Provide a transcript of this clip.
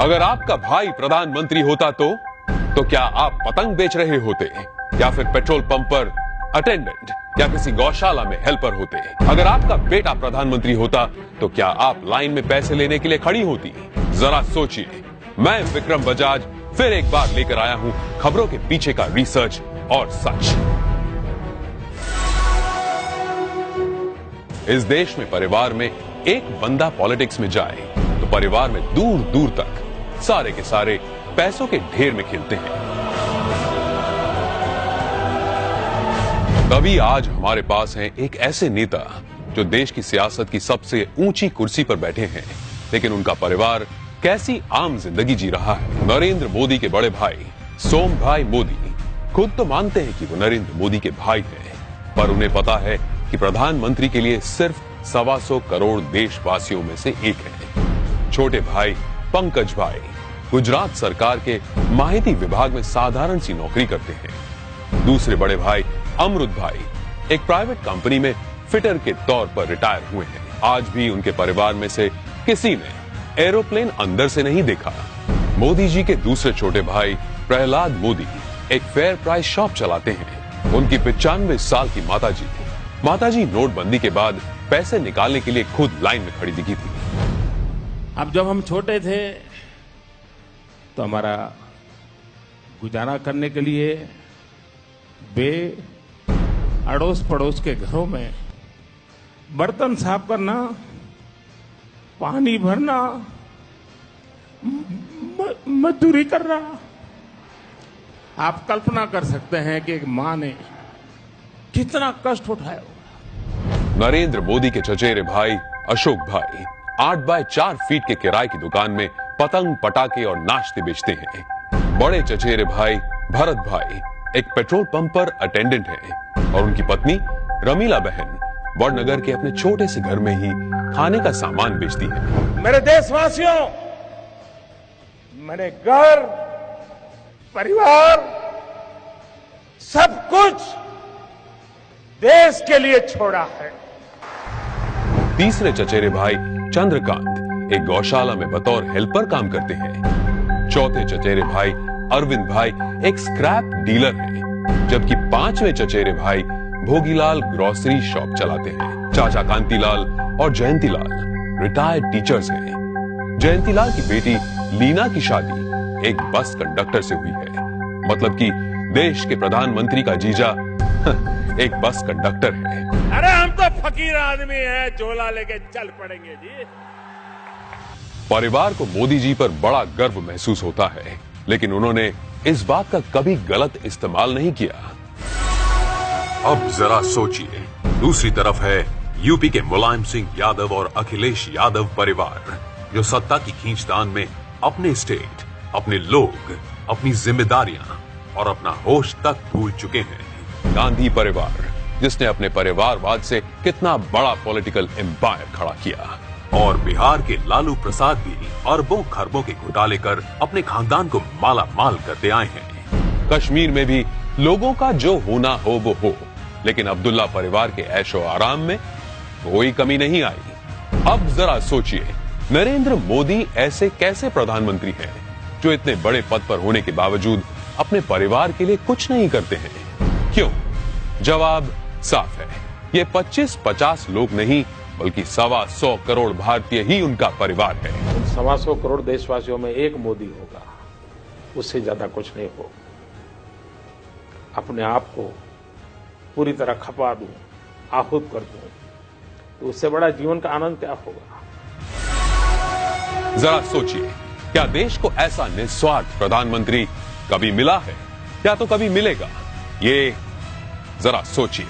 अगर आपका भाई प्रधानमंत्री होता तो क्या आप पतंग बेच रहे होते या फिर पेट्रोल पंप पर अटेंडेंट या किसी गौशाला में हेल्पर होते? अगर आपका बेटा प्रधानमंत्री होता तो क्या आप लाइन में पैसे लेने के लिए खड़ी होती? जरा सोचिए। मैं विक्रम बजाज फिर एक बार लेकर आया हूं खबरों के पीछे का रिसर्च और सच। इस देश में परिवार में एक बंदा पॉलिटिक्स में जाए तो परिवार में दूर दूर तक सारे के सारे पैसों के ढेर में खेलते हैं। तभी आज हमारे पास हैं एक ऐसे नेता जो देश की सियासत की सबसे ऊंची कुर्सी पर बैठे हैं, लेकिन उनका परिवार कैसी आम जिंदगी जी रहा है। नरेंद्र मोदी के बड़े भाई सोम भाई मोदी खुद तो मानते हैं कि वो नरेंद्र मोदी के भाई हैं, पर उन्हें पता है कि प्रधानमंत्री के लिए सिर्फ 125 करोड़ देशवासियों में से एक है। छोटे भाई पंकज भाई गुजरात सरकार के माहिती विभाग में साधारण सी नौकरी करते हैं। दूसरे बड़े भाई अमृत भाई एक प्राइवेट कंपनी में फिटर के तौर पर रिटायर हुए हैं। आज भी उनके परिवार में से किसी ने एरोप्लेन अंदर से नहीं देखा। मोदी जी के दूसरे छोटे भाई प्रहलाद मोदी एक फेयर प्राइस शॉप चलाते हैं। उनकी 95 साल की माताजी नोटबंदी के बाद पैसे निकालने के लिए खुद लाइन में खड़ी दिखी थी। अब जब हम छोटे थे तो हमारा गुजारा करने के लिए वे अड़ोस पड़ोस के घरों में बर्तन साफ करना, पानी भरना, मजदूरी करना। आप कल्पना कर सकते हैं कि एक मां ने कितना कष्ट उठाया होगा। नरेंद्र मोदी के चचेरे भाई अशोक भाई 8 बाय 4 फीट के किराए की दुकान में पतंग पटाखे और नाश्ते बेचते हैं। बड़े चचेरे भाई भरत भाई एक पेट्रोल पंप पर अटेंडेंट हैं और उनकी पत्नी रमीला बहन वडनगर के अपने छोटे से घर में ही खाने का सामान बेचती है। मेरे देशवासियों, मैंने घर, परिवार, सब कुछ देश के लिए छोड़ा है। तीसरे चचेरे भाई चंद्रकांत एक गौशाला में बतौर हेल्पर काम करते हैं। चौथे चचेरे भाई अरविंद भाई एक स्क्रैप डीलर हैं, जबकि 5वें चचेरे भाई भोगीलाल ग्रोसरी शॉप चलाते हैं। चाचा कांतीलाल और जयंतीलाल रिटायर्ड टीचर्स हैं। जयंतीलाल की बेटी लीना की शादी एक बस कंडक्टर से हुई है। मतलब कि देश के प्रधानमंत्री का जीजा एक बस कंडक्टर है। अरे हम तो फकीर आदमी हैं, झोला लेके चल पड़ेंगे जी। परिवार को मोदी जी पर बड़ा गर्व महसूस होता है, लेकिन उन्होंने इस बात का कभी गलत इस्तेमाल नहीं किया। अब जरा सोचिए, दूसरी तरफ है यूपी के मुलायम सिंह यादव और अखिलेश यादव परिवार, जो सत्ता की खींचतान में अपने स्टेट, अपने लोग, अपनी जिम्मेदारियां और अपना होश तक भूल चुके हैं। गांधी परिवार जिसने अपने परिवारवाद से कितना बड़ा पॉलिटिकल एम्पायर खड़ा किया, और बिहार के लालू प्रसाद भी अरबों खरबों के घोटाले कर अपने खानदान को माला माल करते आए हैं। कश्मीर में भी लोगों का जो होना हो वो हो, लेकिन अब्दुल्ला परिवार के ऐशो आराम में कोई कमी नहीं आई। अब जरा सोचिए, नरेंद्र मोदी ऐसे कैसे प्रधानमंत्री हैं जो इतने बड़े पद पर होने के बावजूद अपने परिवार के लिए कुछ नहीं करते हैं? क्यों? जवाब साफ है, ये 25-50 लोग नहीं बल्कि 125 करोड़ भारतीय ही उनका परिवार है। 125 करोड़ देशवासियों में एक मोदी होगा, उससे ज्यादा कुछ नहीं होगा। अपने आप को पूरी तरह खपा दूं, आहूत कर दूं, तो उससे बड़ा जीवन का आनंद क्या होगा? जरा सोचिए, क्या देश को ऐसा निस्वार्थ प्रधानमंत्री कभी मिला है या तो कभी मिलेगा? ये जरा सोचिए।